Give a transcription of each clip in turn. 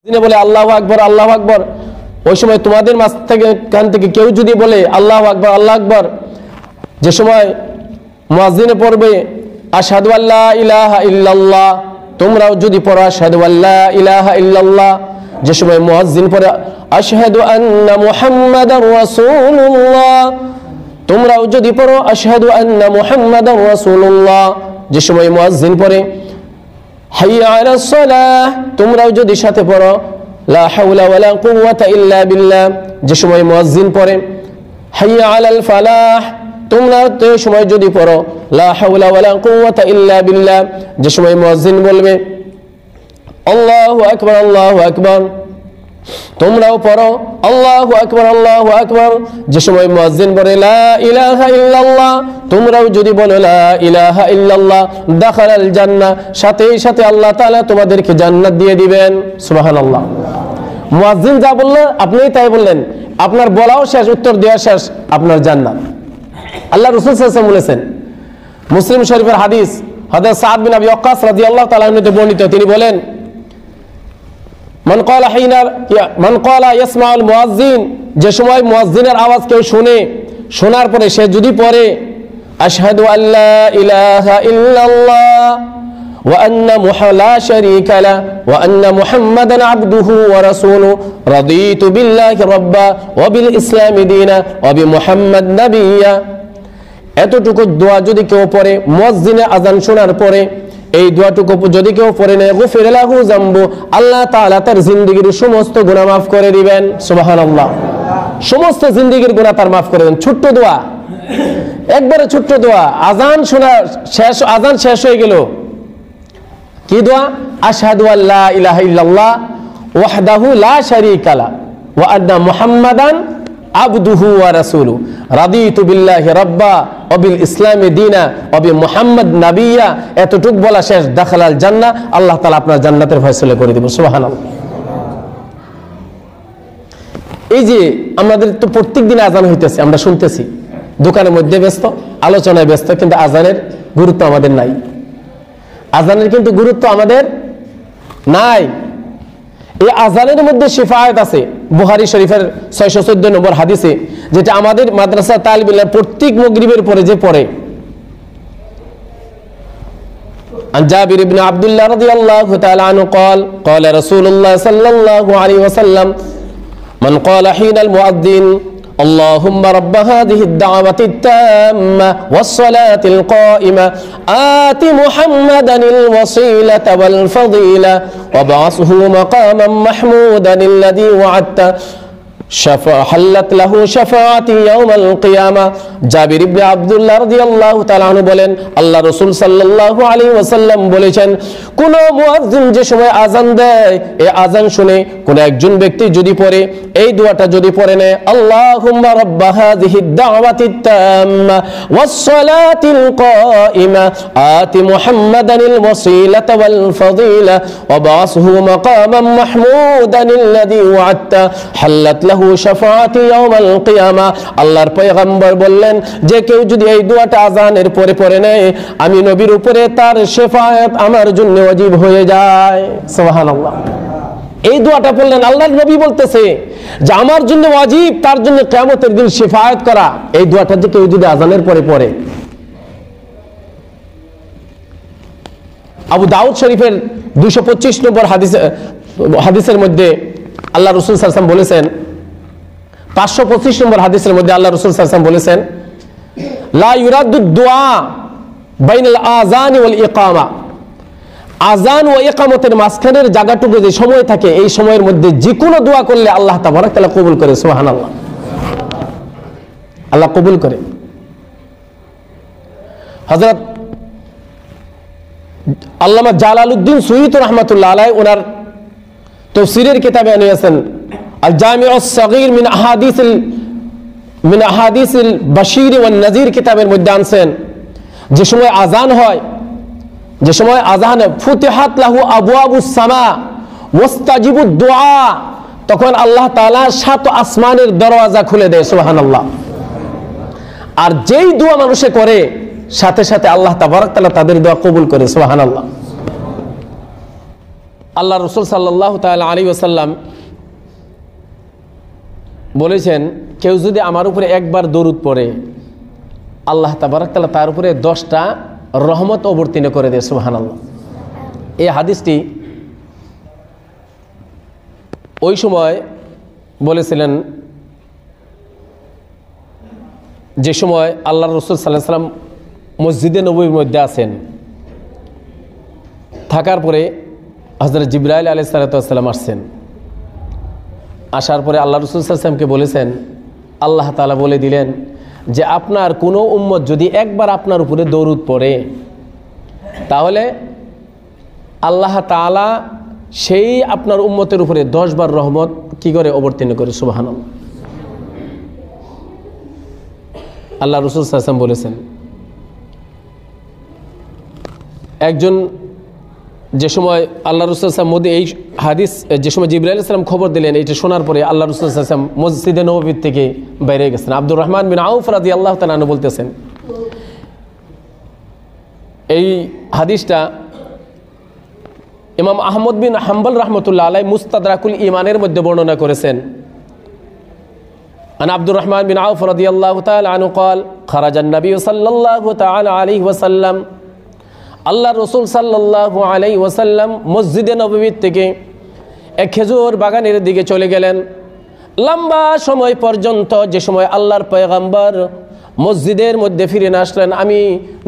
দিনে বলে আল্লাহু আকবার আল্লাহু আকবার, ওই সময় তোমাদের মাঝ থেকে কান থেকে কেউ যদি বলে আল্লাহু আকবার আল্লাহু আকবার, যে সময় মুয়াজ্জিনে পড়বে আশহাদু আল্লা ইলাহা ইল্লাল্লাহ, তোমরাও যদি পড়ো আশহাদু আল্লা ইলাহা ইল্লাল্লাহ, যে সময় মুয়াজ্জিন পড়ে আশহাদু আন্না মুহাম্মাদার রাসূলুল্লাহ, তোমরাও যদি পড়ো আশহাদু আন্না মুহাম্মাদার রাসূলুল্লাহ, যে সময় মুয়াজ্জিন পড়ে হাইয়া আলাস সালাহ, তোমরাও যদি সাথে পড়ো লা হাওলা ওয়ালা কুওয়াতা ইল্লা বিল্লাহ, যে সময় মুয়াজ্জিন পড়ে হাইয়া আলাল ফালাহ, তোমরা তো সময় যদি পড়ো লা হাওলা ওয়ালা কুওয়াতা ইল্লা বিল্লাহ, যে সময় মুয়াজ্জিন বলবে আল্লাহু আকবার আল্লাহু আকবার, তোমরাও পড়ো আল্লাহু আকবার আল্লাহু আকবার, যে সময় মুয়াজ্জিন বলে লা ইলাহা ইল্লাল্লাহ, তোমরাও যদি বলো লা ইলাহা ইল্লাল্লাহ দাখালাল জান্নাহ, সাথে সাথে আল্লাহ তাআলা তোমাদেরকে জান্নাত দিয়ে দিবেন। সুবহানাল্লাহ। মুয়াজ্জিন যা বললেন আপনি তাই বললেন, আপনার বলাও শেষ, উত্তর দেওয়া শেষ, আপনার জান্নাত। আল্লাহ রাসূল সাল্লাল্লাহু আলাইহি ওয়াসাল্লাম বলেছেন, মুসলিম শরীফের হাদিস, হযরত সাদ বিন আবি ওয়াক্কাস রাদিয়াল্লাহু তাআলা আনহু থেকে বর্ণিত, তিনি বলেন মান ক্বালা ইয়াসমাউল মুয়াজ্জিন, যে সময় মুয়াজ্জিনের আওয়াজ কেউ শুনে, শোনার পরে সে যদি পড়ে আশহাদু আল্লা ইলাহা ইল্লাল্লাহ ওয়া আন্না লা শারীকা লা ওয়া আন্না মুহাম্মাদান আবদুহু ওয়া রাসূলুহু রাদিতু বিল্লাহি রাব্বা ওয়া বিল ইসলামি দীনা ওয়া বি মুহাম্মাদ নাবিয়্যা, এতটুকু দোয়া যদি কেউ পড়ে মুয়াজ্জিনের আযান শোনার পরে, এই দোয়াটুকু যদি কেউ পড়ে নেয় গুফির লাহু যামবু, আল্লাহ তাআলা তার জিন্দেগীর সমস্ত গুনাহ মাফ করে দিবেন। সুবহানাল্লাহ। সমস্ত জিন্দেগীর গুনাহ তার মাফ করে দেন। ছোট্ট দোয়া, একবারে ছোট্ট দোয়া। আযান শোনা শেষ, আযান শেষ হয়ে গেল, কি দোয়া? আশহাদু আল্লা ইলাহা ইল্লাল্লাহ ওয়াহদাহু লা শারীকা লা ওয়া আন্না মুহাম্মাদান আবদুহু ওয়া রাসূলুহু রাদিতু বিল্লাহি রাব্বা ওয়া বিল ইসলামি দীনা ওয়া বি মুহাম্মাদ নাবিয়্যা, এতটুক বলা শেষ, দাখালাল জান্নাহ, আল্লাহ তাআলা আপনার জান্নাতের ফয়সালা করে দিবেন। সুবহানাল্লাহ। এই যে আমাদের তো প্রত্যেক দিন আযান হইতেছে, আমরা শুনতেছি, দোকানের মধ্যে ব্যস্ত, আলোচনায় ব্যস্ত, কিন্তু আযানের গুরুত্ব আমাদের নাই। আযানের কিন্তু গুরুত্ব আমাদের নাই। এই আযানের মধ্যে শিফায়াত আছে বুখারী শরীফের 614 নম্বর হাদিসে, যেটা আমাদের মাদ্রাসা তালিবুল ইলম প্রত্যেক মাগরিবের পরে যে পড়ে। عن جابر بن عبد الله رضي الله تعالى عنه قال قال رسول الله صلى الله عليه وسلم من قال حين المؤذن اللهم رب هذه الدعوة التامة والصلاة القائمة آت محمدا الوسيلة والفضيلة وابعثه مقاما محمودا الذي وعدته حلت له شفاعتي يوم القيامة। জাবির ইবনে আব্দুল্লাহ রাদিয়াল্লাহু তাআলা আনহু বলেন, আল্লাহ রাসূল সাল্লাল্লাহু আলাইহি ওয়াসাল্লাম বলেছেন, কোন মুয়াজ্জিন যে সময় আযান দেয়, এই আযান শুনে কোন একজন ব্যক্তি যদি পড়ে, এই দোয়াটা যদি পড়ে নেয়, আল্লাহুম্মা রাব্বা হাযিহিদ দাওয়াতিত তাম্মা ওয়াস সালাতিল কাইমা আতি মুহাম্মাদানিল ওয়াসিলাতা ওয়াল ফাদিলা ওয়া বা'সহু মাকামান মাহমুদানিল্লাযী ওয়া'আদতা হাল্লাত লাহু শাফাআতি ইয়াউমাল কিয়ামা। আল্লাহর পয়গম্বর বললেন, যে কেউ যদি এই দোয়াটা আযানের পরে পড়ে নেয়, আমি নবীর উপরে তার শাফায়াত আমার জন্য ওয়াজিব হয়ে যায়। সুবহানাল্লাহ। এই দোয়াটা পড়লেন, আল্লাহর নবী বলতেছে যে আমার জন্য ওয়াজিব, তার জন্য কিয়ামতের দিন শাফায়াত করা। এই দোয়াটা যে কেউ যদি আযানের পরে পড়ে, আবু দাউদ শরীফের 225 নম্বর হাদিসের মধ্যে আল্লাহ রাসূল সাল্লাল্লাহু আলাইহি ওয়াসাল্লাম বলেছেন, 525 নম্বর হাদিসের মধ্যে আল্লাহ রাসূল সাল্লাল্লাহু আলাইহি ওয়াসাল্লাম বলেছেন, লা ইউরাদ্দু দুআ বাইনাল আযান ওয়াল ইকামা, আযান ও ইকামতের মাঝখানের জায়গাটুকু যে সময় থাকে, এই সময়ের মধ্যে যে কোনো দোয়া করলে আল্লাহ তাবারক তাআলা কবুল করে। সুবহানাল্লাহ। আল্লাহ কবুল করে। হযরত আল্লামা জালালউদ্দিন সুয়ুতী রাহমাতুল্লাহ আলাইহি ওনার তাফসীরের কিতাবে এনেছেন আল জামিউস সাগীর মিন আহাদিসিল বাশীর ওয়ান নাযীর কিতাবের মধ্যে আনছেন, যে সময় আযান হয়, যে সময় আযান ফুতিহাত লাহু আবওয়াবুস সামা ওয়াস্তাজিবুদ দুআ, তখন আল্লাহ তাআলা 7 আসমানের দরওয়াজা খুলে দেয়। সুবহানাল্লাহ। আর যেই দোয়া মানুষে করে, সাথে সাথে আল্লাহ তাবারক তাআলা তাদের দোয়া কবুল করে। সুবহানাল্লাহ। আল্লাহ রসুল সাল্লাল্লাহু তাআলা আলাইহি ওয়াসাল্লাম বলেছেন, কেউ যদি আমার উপরে একবার দরুদ পড়ে আল্লাহ তাবারক তাআলা তার উপরে 10টা রহমত অবতীর্ণ করে দেয়। সুবহানাল্লাহ। এই হাদিসটি ওই সময় বলেছিলেন যে সময় আল্লাহ রসুল সাল্লাল্লাহু আলাইহি ওয়াসাল্লাম মসজিদে নববীর মধ্যে আছেন, থাকার পরে হযরত জিবরাইল আলাইহিস সালাতু ওয়াস সালাম আসছেন। আসার পরে আল্লাহ রসুল সাল্লাল্লাহু আলাইহি ওয়াসাল্লামকে বলেছেন, আল্লাহ তাআলা বলে দিলেন যে আপনার কোনো উম্মত যদি একবার আপনার উপরে দরুদ পড়ে তাহলে আল্লাহ তাআলা সেই আপনার উম্মতের উপরে 10 বার রহমত কি করে অবতীর্ণ করে। সুবহানাল্লাহ। আল্লাহ রসুল সাল্লাল্লাহু আলাইহি ওয়াসাল্লাম বলেছেন, একজন যে সময় আল্লাহ রসুল সাল্লাল্লাহু আলাইহি ওয়াসাল্লাম এই হাদিস যে সময় জিবরাইল আলাইহিস সালাম খবর দিলেন, এটা শোনার পরে আল্লাহ রসুল সাল্লাল্লাহু আলাইহি ওয়াসাল্লাম মসজিদে নববী থেকে বাইরে গেছেন। আব্দুর রহমান বিন আউফ রাদিয়াল্লাহু তাআলা আনহু বলতেছেন, এই হাদিসটা ইমাম আহমদ বিন হাম্বল রাহমাতুল্লাহ আলাইহি মুস্তাদরাকুল ঈমানের মধ্যে বর্ণনা করেছেন। আন আব্দুর রহমান বিন আউফ রাদিয়াল্লাহু তাআলা আনহু قال خرج النبي صلى الله تعالى عليه وسلم, আল্লাহ রসুল সাল্লাল্লাহু আলাইহি ওয়াসাল্লাম মসজিদে নববী থেকে এক খেজুর বাগানের দিকে চলে গেলেন। লম্বা সময় পর্যন্ত, যে সময় আল্লাহর পয়গম্বর মসজিদের মধ্যে ফিরে না আসলেন, আমি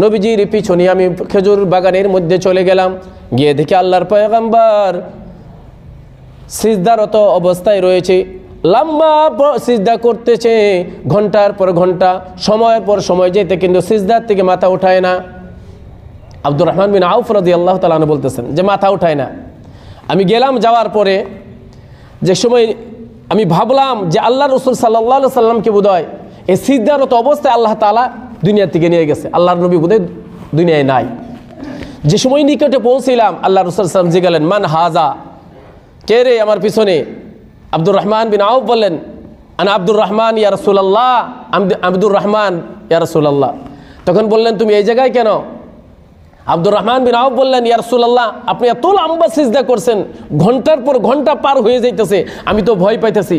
নবীজির পিছনে আমি খেজুর বাগানের মধ্যে চলে গেলাম। গিয়ে দেখি আল্লাহর পয়গম্বর সিজদারত অবস্থায় রয়েছে, লম্বা সিজদা করতেছে, ঘন্টার পর ঘন্টা, সময়ের পর সময় যেতে কিন্তু সিজদার থেকে মাথা উঠায় না। আব্দুর রহমান বিন আউফ রাদিয়াল্লাহু তাআলা আনহু বলতেছেন যে মাথা উঠায় না। আমি গেলাম, যাওয়ার পরে যে সময় আমি ভাবলাম যে আল্লাহ রসুল সাল্লাল্লাহু আলাইহি সাল্লামকে বোধহয় এই সিজদারত অবস্থায় আল্লাহ তাআলা দুনিয়া থেকে নিয়ে গেছে, আল্লাহর নবী বোধহয় দুনিয়ায় নাই। যে সময় নিকটে পৌঁছিলাম আল্লাহ রসুল সাল্লাল্লাহু আলাইহি সাল্লাম জিজ্ঞাসা, মান হাজা, কে রে আমার পিছনে? আব্দুর রহমান বিন আউফ বললেন, আনা আব্দুর রহমান ইয়া রাসূলুল্লাহ, আব্দুর রহমান ইয়া রাসূলুল্লাহ। তখন বললেন, তুমি এই জায়গায় কেন? আব্দুর রহমান বিন আউফ বললেন, ইয়া রাসূলুল্লাহ, আপনি এত লম্বা সিজদা করছেন, ঘন্টার পর ঘন্টা পার হয়ে যাইতেছে, আমি তো ভয় পাইতেছি।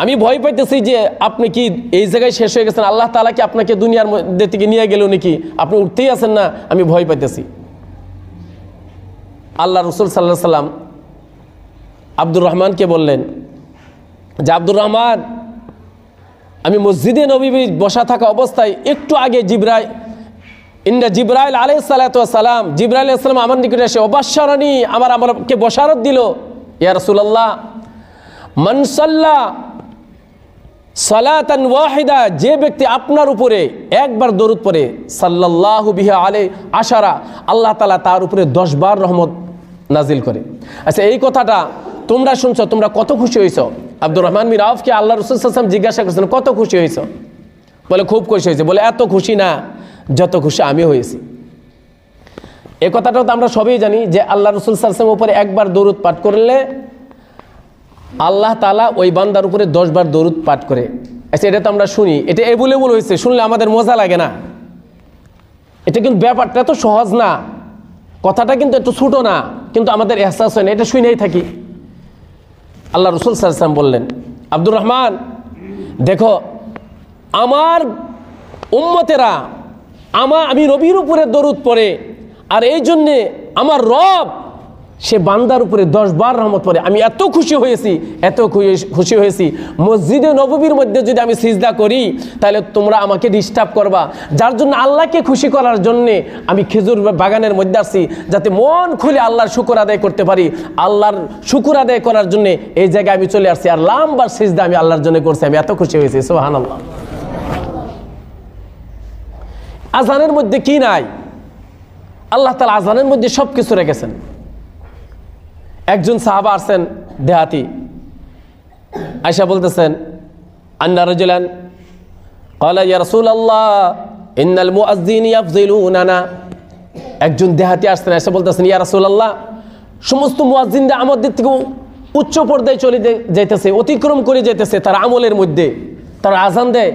আমি ভয় পাইতেছি যে আপনি কি এই জায়গায় শেষ হয়ে গেছেন, আল্লাহ তাআলা কি আপনাকে দুনিয়ার মধ্যে থেকে নিয়ে গেল নাকি, আপনি উঠতেই আছেন না, আমি ভয় পাইতেছি। আল্লাহ রসুল সাল্লাল্লাহু আলাইহি সাল্লাম আব্দুর রহমানকে বললেন যে আব্দুর রহমান, আমি মসজিদে নববী বসা থাকা অবস্থায় একটু আগে জিবরাইল আলাইহিস সালাতু ওয়াস সালাম, জিবরাইল আলাইহিস সালাম আমার নিকটে এসে অবাশশারানি, আমাকে বশারত দিল, ইয়া রাসূলুল্লাহ, মান সাল্লা সালাতান ওয়াহিদা, যে ব্যক্তি আপনার উপরে একবার দরুদ পড়ে সাল্লাল্লাহু বিহা আলাইহি আশারা, আল্লাহ তাআলা তার উপরে 10 বার রহমত নাজিল করে। আচ্ছা, এই কথাটা তোমরা শুনছো, তোমরা কত খুশি হয়েছো? আব্দুর রহমান বিন আউফকে আল্লাহ রাসূল সাল্লাল্লাহু আলাইহি ওয়াসাল্লাম জিজ্ঞাসা করছেন, কত খুশি হয়েছো? বলে খুব খুশি হয়েছে। বলে এত খুশি না যত খুশি আমি হয়েছি। এ কথাটাও তো আমরা সবাই জানি যে আল্লাহ রাসূল সাল্লাল্লাহু আলাইহি ওয়াসাল্লামের উপরে একবার দরুদ পাঠ করলে আল্লাহ তাআলা ওই বান্দার উপরে 10 বার দরুদ পাঠ করে। আচ্ছা, এটা তো আমরা শুনি, এটা এবুলেবুল হয়েছে, শুনলে আমাদের মজা লাগে না। এটা কিন্তু ব্যাপারটা তো সহজ না, কথাটা কিন্তু একটু ছোট না, কিন্তু আমাদের এহসাস হয় না, এটা শুনেই থাকি। আল্লাহ রাসূল সাল্লাল্লাহু আলাইহি ওয়াসাল্লাম বললেন, আব্দুর রহমান, দেখো আমার উম্মতেরা আমি নবীর উপরে দরুদ পড়ে, আর এই জন্যে আমার রব সে বান্দার উপরে 10 বার রহমত পড়ে। আমি এত খুশি হয়েছি, এত খুশি হয়েছি, মসজিদে নববীর মধ্যে যদি আমি সিজদা করি তাহলে তোমরা আমাকে ডিস্টার্ব করবা, যার জন্য আল্লাহকে খুশি করার জন্যে আমি খেজুর বাগানের মধ্যে আসছি, যাতে মন খুলে আল্লাহর শুকর আদায় করতে পারি। আল্লাহর শুকর আদায় করার জন্যে এই জায়গায় আমি চলে আসছি, আর লম্বা সিজদা আমি আল্লাহর জন্য করছি, আমি এত খুশি হয়েছি। সুবহানাল্লাহ। আজানের মধ্যে কি নাই? আল্লাহ তাআলা আজানের মধ্যে সব কিছু রেখেছেন। একজন সাহাবা আসছেন দেহাতি, আয়েশা বলতেছেন, আন্না রাজুলান ক্বালা ইয়া রাসূলুল্লাহ ইন্নাল মুআজ্জিন ইয়াফযিলুনানা। একজন দেহাতি আসছেন, আয়েশা বলতেছেন, ইয়া রাসূলুল্লাহ, সমস্ত মুয়াজ্জিনরা আমাদের থেকে উচ্চ পর্দায় চলে যাইতেছে, অতিক্রম করে যাইতেছে তার আমলের মধ্যে, তারা আজান দেয়,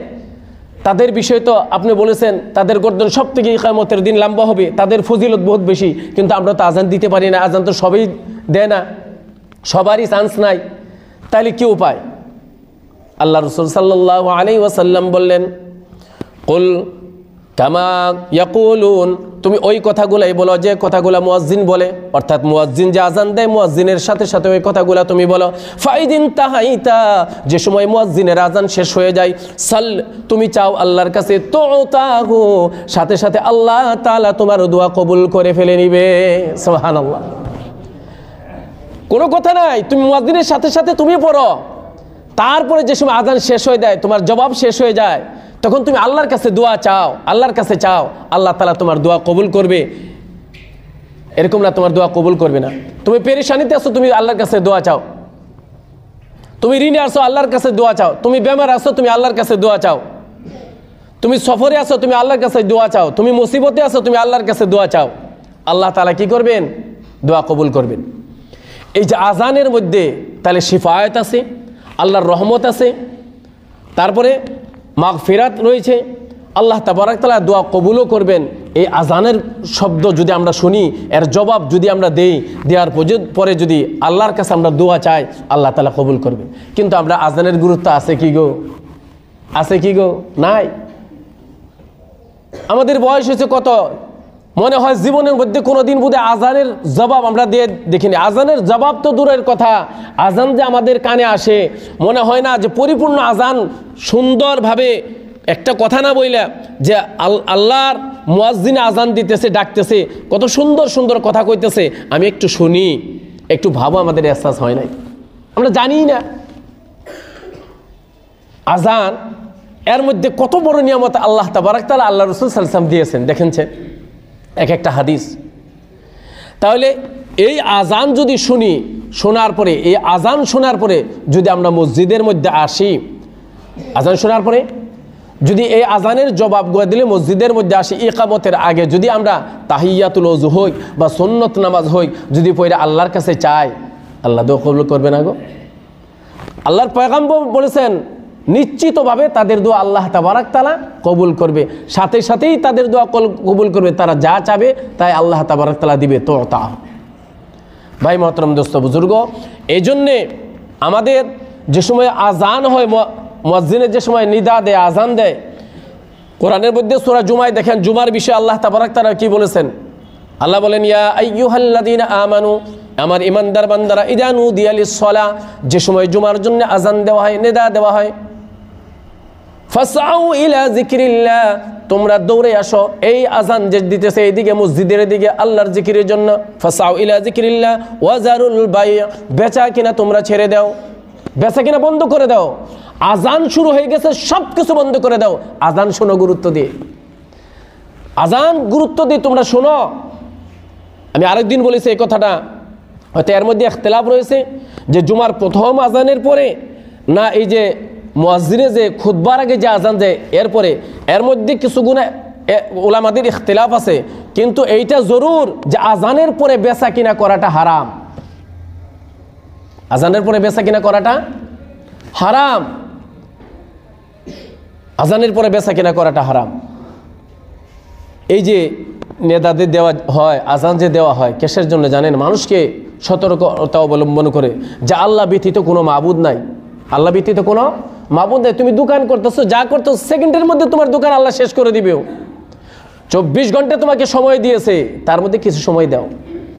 তাদের বিষয় তো আপনি বলেছেন তাদের গর্দন সব থেকে কিয়ামতের দিন লম্বা হবে, তাদের ফজিলত বহুত বেশি, কিন্তু আমরা তো আজান দিতে পারি না, আজান তো সবাই দেয় না, সবারই চান্স নাই, তাহলে কি উপায়? আল্লাহ রাসূল সাল্লাল্লাহু আলাইহি ওয়াসাল্লাম বললেন, কুল কামা ইয়াকুলুন, তুমি ওই কথাগুলাই বলো যে কথাগুলা মুয়াজ্জিন বলে, অর্থাৎ মুয়াজ্জিন যে আজান দেয় মুয়াজ্জিনের সাথে সাথে ওই কথাগুলা তুমি বলো। ফাইদিন তাহাইতা, যে সময় মুয়াজ্জিনের আজান শেষ হয়ে যায়, সাল, তুমি চাও আল্লাহর কাছে, তুতাহু, সাথে সাথে আল্লাহ তাআলা তোমার দোয়া কবুল করে ফেলে নিবে। সুবহানাল্লাহ। কোনো কথা নাই, তুমি মুয়াজ্জিনের সাথে সাথে তুমি পড়ো, তারপরে যে সময় আজান শেষ হয়ে যায়, তোমার জবাব শেষ হয়ে যায়, তখন তুমি আল্লাহর কাছে দোয়া চাও, আল্লাহর কাছে চাও, আল্লাহ তাআলা তোমার দোয়া কবুল করবে। এরকম না তোমার দোয়া কবুল করবে না। তুমি পেরেশানিতে আছো, তুমি আল্লাহর কাছে দোয়া চাও। তুমি ঋণে আছো, আল্লাহর কাছে দোয়া চাও। তুমি বেমার আছো, তুমি আল্লাহর কাছে দোয়া চাও। তুমি সফরে আছো, তুমি আল্লাহর কাছে দোয়া চাও। তুমি মুসিবতে আছো, তুমি আল্লাহর কাছে দোয়া চাও। আল্লাহ তাআলা কি করবেন? দোয়া কবুল করবেন। এই যে আজানের মধ্যে তাহলে শিফায়াত আছে, আল্লাহর রহমত আছে, তারপরে মাগফিরাত রয়েছে, আল্লাহ তাবারক তাআলা দোয়া কবুলও করবেন। এই আজানের শব্দ যদি আমরা শুনি, এর জবাব যদি আমরা দেই, দেওয়ার পরে যদি আল্লাহর কাছে আমরা দোয়া চাই, আল্লাহ তাআলা কবুল করবেন। কিন্তু আমরা আজানের গুরুত্ব আছে কি গো? আছে কি গো? নাই। আমাদের বয়স হয়েছে কত, মনে হয় জীবনের মধ্যে কোনোদিন বোধহয় আজানের জবাব আমরা দিয়ে দেখিনি। আজানের জবাব তো দূরের কথা, আজান যে আমাদের কানে আসে, মনে হয় না যে পরিপূর্ণ আজান সুন্দরভাবে একটা কথা না বইলা যে আল্লাহর মুয়াজ্জিন আজান দিতেছে, ডাকতেছে, কত সুন্দর সুন্দর কথা কইতেছে, আমি একটু শুনি, একটু ভাবো, আমাদের এহসাস হয় নাই, আমরা জানি না। আজান এর মধ্যে কত বড় নিয়ামত আল্লাহ তাবারক তাআলা আল্লাহ রাসূল সাল্লাল্লাহু আলাইহি ওয়াসাল্লাম দিয়েছেন, দেখেনছে এক একটা হাদিস। তাহলে এই আজান যদি শুনি, শোনার পরে, এই আজান শোনার পরে যদি আমরা মসজিদের মধ্যে আসি, আজান শোনার পরে যদি এই আজানের জবাব গোয়া দিলে মসজিদের মধ্যে আসি, ইকামতের আগে যদি আমরা তাহিয়াতুল ওযু হই বা সুন্নত নামাজ হই, যদি পড়ে আল্লাহর কাছে চাই, আল্লাহ দোয়া কবুল করবে না গো? আল্লাহর পয়গম্বর বলেছেন নিশ্চিতভাবে তাদের দোয়া আল্লাহ তাবারক তাআলা কবুল করবে, সাথে সাথেই তাদের দোয়া কবুল করবে, তারা যা চাবে তাই আল্লাহ তাবারক তাআলা দিবে। তো তা ভাই মহতরম দোস্ত বুজুর্গ, এই জন্যে আমাদের যে সময় আজান হয়, মুয়াজ্জিনের যে সময় নিদা দেয়, আজান দেয়, কোরআনের মধ্যে সূরা জুমায় দেখেন, জুমার বিষয়ে আল্লাহ তাবারক তাআলা কি বলেছেন? আল্লাহ বলেন, ইয়া আইয়ুহাল্লাযীনা আমানু, আমার ইমানদার বান্দারা, ইযা নুদিয়া লিস-সালাহ, যে সময় জুমার জন্য আজান দেওয়া হয়, নিদা দেওয়া হয়, ফাসআউ ইলা যিকরিল্লাহ, তোমরা দৌড়ে আসো এই আজান যে দিতেছে এইদিকে, মসজিদের দিকে, আল্লাহর জিকিরের জন্য। ফাসআউ ইলা যিকরিল্লাহ ওয়া যারুল বাই', বেচা কিনা তোমরা ছেড়ে দাও, বেচা কিনা বন্ধ করে দাও। আজান শুরু হয়ে গেছে, সব কিছু বন্ধ করে দাও, আজান শোনো গুরুত্ব দিয়ে, আজান গুরুত্ব দিয়ে তোমরা শোনো। আমি আরেকদিন বলেছি এই কথাটা, হয়তো এর মধ্যে ইখতিলাফ রয়েছে যে জুমার প্রথম আজানের পরে না এই যে মুয়াজ্জিনে যে খুতবার আগে যে আজান দেয় এরপরে, এর মধ্যে কিছু গুণা উলামাদের ইখতিলাফ আছে, কিন্তু এইটা জরুর যে আজানের পরে বেচা কিনা করাটা হারাম, আজানের পরে বেচা কিনা করাটা হারাম, আজানের পরে বেচা কিনা করাটা হারাম। এই যে নেদাদের দেওয়া হয়, আজান যে দেওয়া হয়, কিসের জন্য জানেন? মানুষকে সতর্কতা অবলম্বন করে যে আল্লাহ ব্যতীত কোনো মাবুদ নাই, আল্লাহ ব্যতীত কোনো মাবুদ নাই। তুমি দোকান করতেছো, যা করতেছো, সেকেন্ডের মধ্যে তোমার দোকান আল্লাহ শেষ করে দিবেও। 24 ঘন্টা তোমাকে সময় দিয়েছে, তার মধ্যে কিছু সময় দাও।